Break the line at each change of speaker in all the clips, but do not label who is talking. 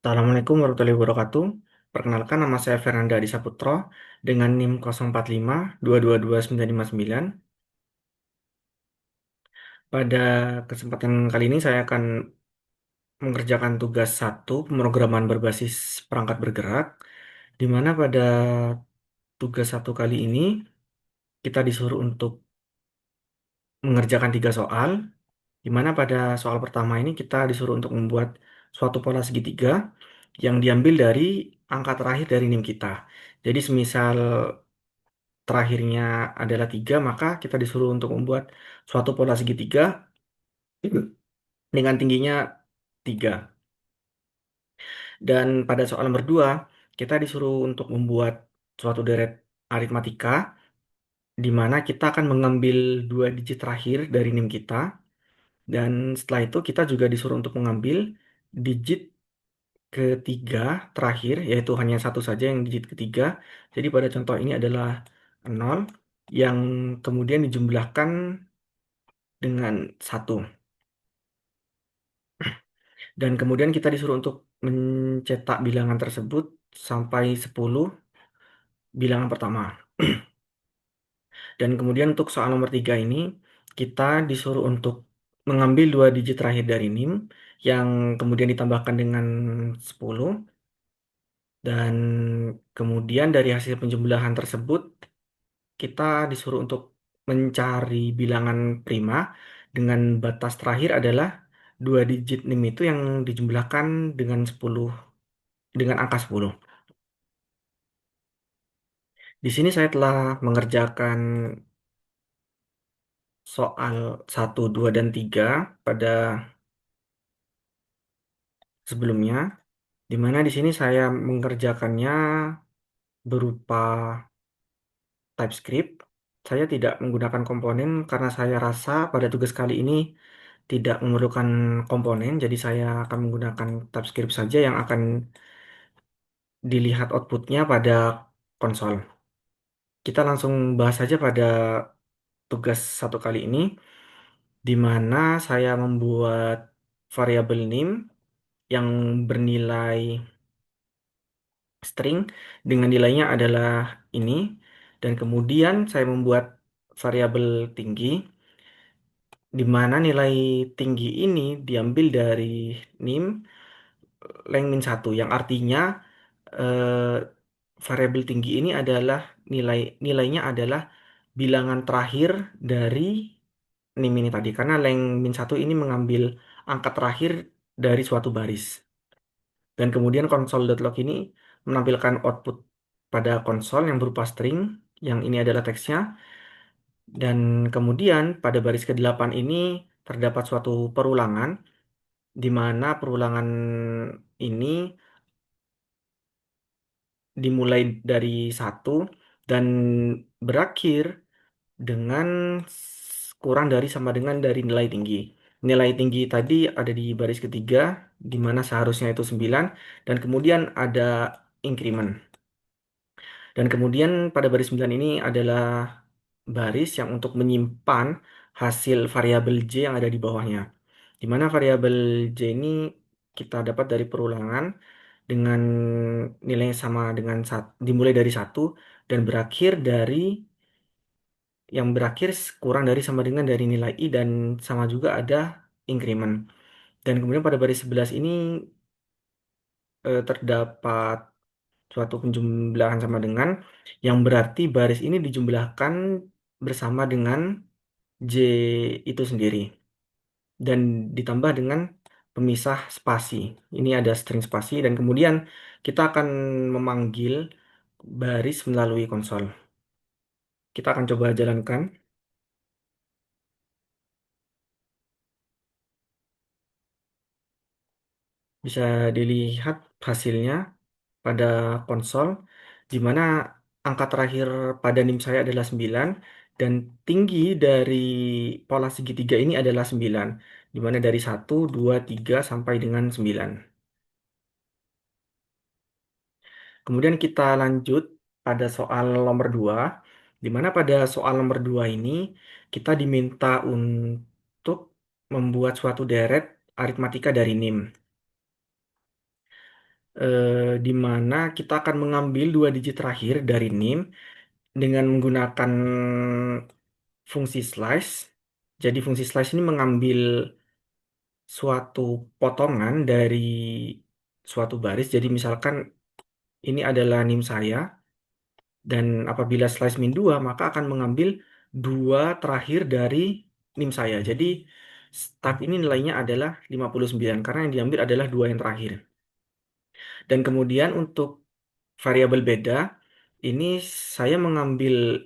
Assalamualaikum warahmatullahi wabarakatuh. Perkenalkan nama saya Fernanda Adi Saputro dengan NIM 045222959. Pada kesempatan kali ini saya akan mengerjakan tugas satu pemrograman berbasis perangkat bergerak, di mana pada tugas satu kali ini kita disuruh untuk mengerjakan tiga soal, di mana pada soal pertama ini kita disuruh untuk membuat suatu pola segitiga yang diambil dari angka terakhir dari NIM kita. Jadi semisal terakhirnya adalah 3, maka kita disuruh untuk membuat suatu pola segitiga dengan tingginya 3. Dan pada soal nomor 2, kita disuruh untuk membuat suatu deret aritmatika, di mana kita akan mengambil dua digit terakhir dari NIM kita, dan setelah itu kita juga disuruh untuk mengambil digit ketiga terakhir, yaitu hanya satu saja yang digit ketiga. Jadi pada contoh ini adalah 0, yang kemudian dijumlahkan dengan satu. Dan kemudian kita disuruh untuk mencetak bilangan tersebut sampai 10 bilangan pertama. Dan kemudian untuk soal nomor 3 ini, kita disuruh untuk mengambil dua digit terakhir dari NIM, yang kemudian ditambahkan dengan 10. Dan kemudian dari hasil penjumlahan tersebut, kita disuruh untuk mencari bilangan prima dengan batas terakhir adalah dua digit NIM itu yang dijumlahkan dengan 10, dengan angka 10. Di sini saya telah mengerjakan soal satu, 2, dan 3 pada sebelumnya, di mana di sini saya mengerjakannya berupa TypeScript. Saya tidak menggunakan komponen karena saya rasa pada tugas kali ini tidak memerlukan komponen, jadi saya akan menggunakan TypeScript saja yang akan dilihat outputnya pada konsol. Kita langsung bahas saja pada tugas satu kali ini, di mana saya membuat variabel name yang bernilai string dengan nilainya adalah ini, dan kemudian saya membuat variabel tinggi, di mana nilai tinggi ini diambil dari nim length min 1, yang artinya eh, variabel tinggi ini adalah nilainya adalah bilangan terakhir dari nim ini tadi, karena length min 1 ini mengambil angka terakhir dari suatu baris. Dan kemudian console.log ini menampilkan output pada konsol yang berupa string, yang ini adalah teksnya. Dan kemudian pada baris ke-8 ini terdapat suatu perulangan, di mana perulangan ini dimulai dari satu dan berakhir dengan kurang dari sama dengan dari nilai tinggi. Nilai tinggi tadi ada di baris ketiga, di mana seharusnya itu 9, dan kemudian ada increment. Dan kemudian pada baris 9 ini adalah baris yang untuk menyimpan hasil variabel J yang ada di bawahnya. Di mana variabel J ini kita dapat dari perulangan dengan nilai sama dengan dimulai dari satu dan berakhir dari yang berakhir kurang dari sama dengan dari nilai I, dan sama juga ada increment. Dan kemudian pada baris 11 ini terdapat suatu penjumlahan sama dengan, yang berarti baris ini dijumlahkan bersama dengan J itu sendiri dan ditambah dengan pemisah spasi. Ini ada string spasi, dan kemudian kita akan memanggil baris melalui konsol. Kita akan coba jalankan. Bisa dilihat hasilnya pada konsol, di mana angka terakhir pada NIM saya adalah 9, dan tinggi dari pola segitiga ini adalah 9, di mana dari 1, 2, 3 sampai dengan 9. Kemudian kita lanjut pada soal nomor 2, di mana pada soal nomor 2 ini kita diminta untuk membuat suatu deret aritmatika dari NIM. di mana kita akan mengambil dua digit terakhir dari NIM dengan menggunakan fungsi slice. Jadi fungsi slice ini mengambil suatu potongan dari suatu baris. Jadi misalkan ini adalah NIM saya dan apabila slice min 2 maka akan mengambil dua terakhir dari NIM saya. Jadi start ini nilainya adalah 59 karena yang diambil adalah dua yang terakhir. Dan kemudian untuk variabel beda ini saya mengambil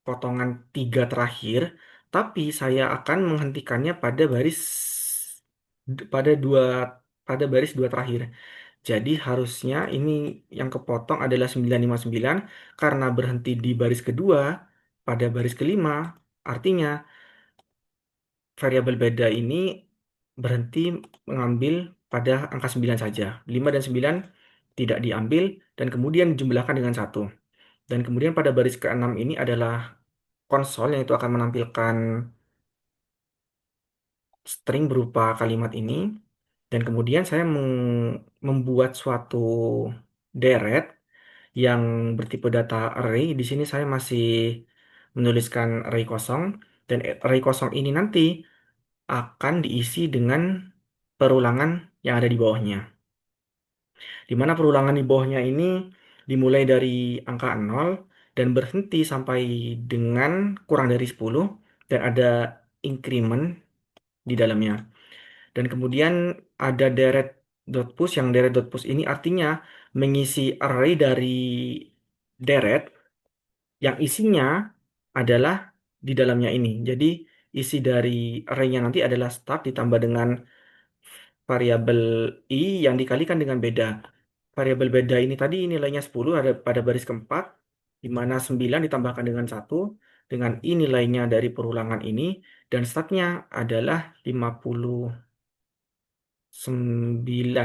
potongan tiga terakhir, tapi saya akan menghentikannya pada dua pada baris dua terakhir. Jadi harusnya ini yang kepotong adalah 959 karena berhenti di baris kedua pada baris kelima. Artinya variabel beda ini berhenti mengambil pada angka 9 saja. 5 dan 9 tidak diambil dan kemudian dijumlahkan dengan satu. Dan kemudian pada baris keenam ini adalah konsol yang itu akan menampilkan string berupa kalimat ini. Dan kemudian saya membuat suatu deret yang bertipe data array. Di sini saya masih menuliskan array kosong dan array kosong ini nanti akan diisi dengan perulangan yang ada di bawahnya. Di mana perulangan di bawahnya ini dimulai dari angka 0 dan berhenti sampai dengan kurang dari 10 dan ada increment di dalamnya. Dan kemudian ada deret dot push yang deret dot push ini artinya mengisi array dari deret yang isinya adalah di dalamnya ini. Jadi isi dari array-nya nanti adalah start ditambah dengan variabel i yang dikalikan dengan beda. Variabel beda ini tadi nilainya 10 ada pada baris keempat, di mana 9 ditambahkan dengan satu dengan i nilainya dari perulangan ini, dan startnya adalah 59.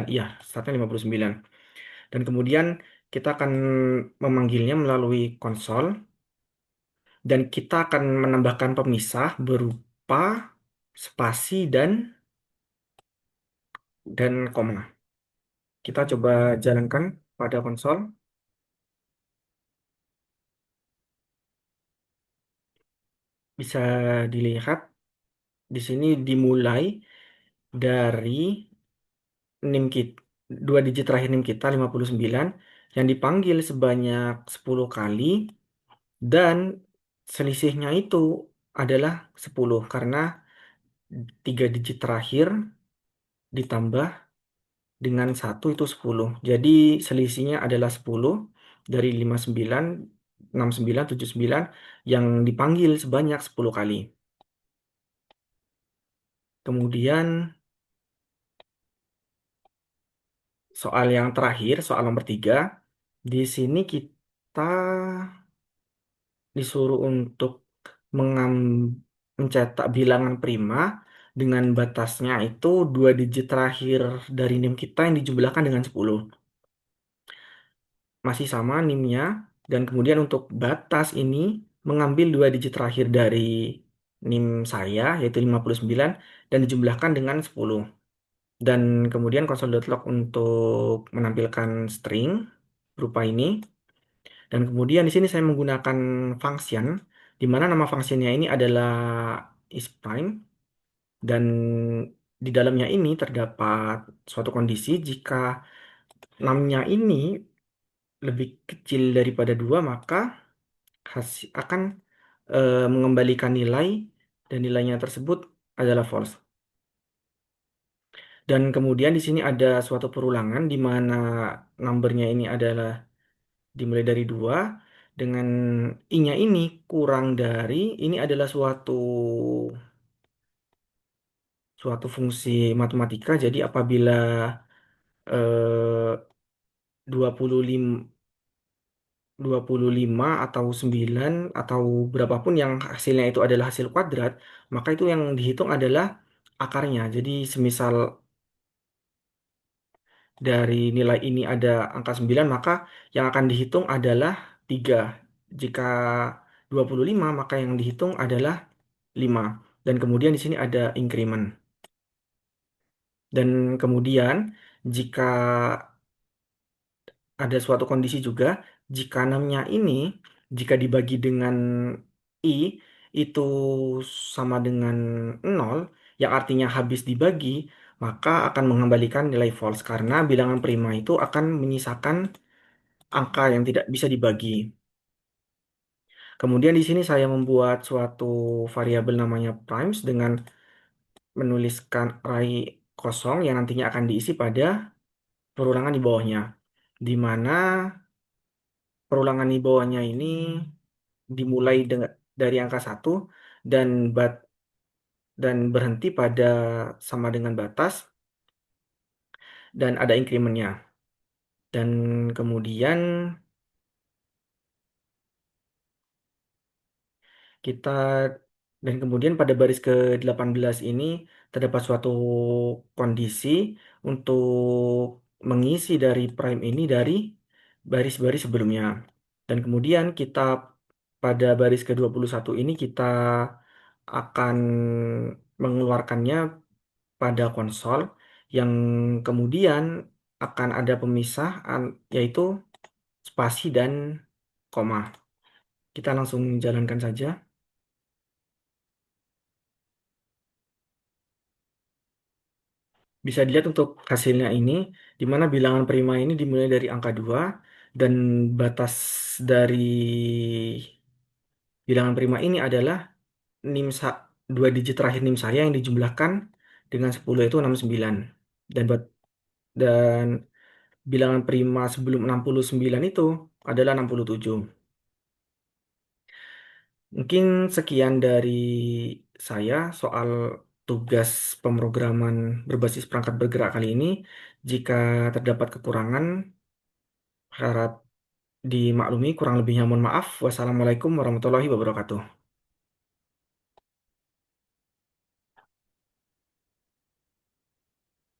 Iya, startnya 59. Dan kemudian kita akan memanggilnya melalui konsol, dan kita akan menambahkan pemisah berupa spasi dan koma. Kita coba jalankan pada konsol. Bisa dilihat di sini dimulai dari NIM kita, dua digit terakhir NIM kita 59 yang dipanggil sebanyak 10 kali dan selisihnya itu adalah 10 karena tiga digit terakhir ditambah dengan satu itu 10. Jadi selisihnya adalah 10 dari 59, 69, 79 yang dipanggil sebanyak 10 kali. Kemudian soal yang terakhir, soal nomor 3. Di sini kita disuruh untuk mencetak bilangan prima dengan batasnya itu dua digit terakhir dari NIM kita yang dijumlahkan dengan 10. Masih sama NIM-nya dan kemudian untuk batas ini mengambil dua digit terakhir dari NIM saya yaitu 59 dan dijumlahkan dengan 10. Dan kemudian console.log untuk menampilkan string berupa ini. Dan kemudian di sini saya menggunakan function di mana nama fungsinya ini adalah isPrime dan di dalamnya ini terdapat suatu kondisi jika 6-nya ini lebih kecil daripada 2 maka akan mengembalikan nilai dan nilainya tersebut adalah false. Dan kemudian di sini ada suatu perulangan di mana numbernya ini adalah dimulai dari 2 dengan i-nya ini kurang dari ini adalah suatu suatu fungsi matematika. Jadi apabila eh, 25 25 atau 9 atau berapapun yang hasilnya itu adalah hasil kuadrat, maka itu yang dihitung adalah akarnya. Jadi semisal dari nilai ini ada angka 9 maka yang akan dihitung adalah 3. Jika 25 maka yang dihitung adalah 5. Dan kemudian di sini ada increment. Dan kemudian jika ada suatu kondisi juga jika 6-nya ini jika dibagi dengan i itu sama dengan 0 yang artinya habis dibagi maka akan mengembalikan nilai false karena bilangan prima itu akan menyisakan angka yang tidak bisa dibagi. Kemudian di sini saya membuat suatu variabel namanya primes dengan menuliskan array kosong yang nantinya akan diisi pada perulangan di bawahnya. Di mana perulangan di bawahnya ini dimulai dari angka satu dan dan berhenti pada sama dengan batas dan ada incrementnya. Dan kemudian kita kemudian pada baris ke-18 ini terdapat suatu kondisi untuk mengisi dari prime ini dari baris-baris sebelumnya. Dan kemudian kita pada baris ke-21 ini kita akan mengeluarkannya pada konsol yang kemudian akan ada pemisahan yaitu spasi dan koma. Kita langsung jalankan saja. Bisa dilihat untuk hasilnya ini, di mana bilangan prima ini dimulai dari angka 2 dan batas dari bilangan prima ini adalah NIM dua digit terakhir NIM saya yang dijumlahkan dengan 10 itu 69. Dan dan bilangan prima sebelum 69 itu adalah 67. Mungkin sekian dari saya soal tugas pemrograman berbasis perangkat bergerak kali ini. Jika terdapat kekurangan, harap dimaklumi. Kurang lebihnya mohon maaf. Wassalamualaikum warahmatullahi wabarakatuh.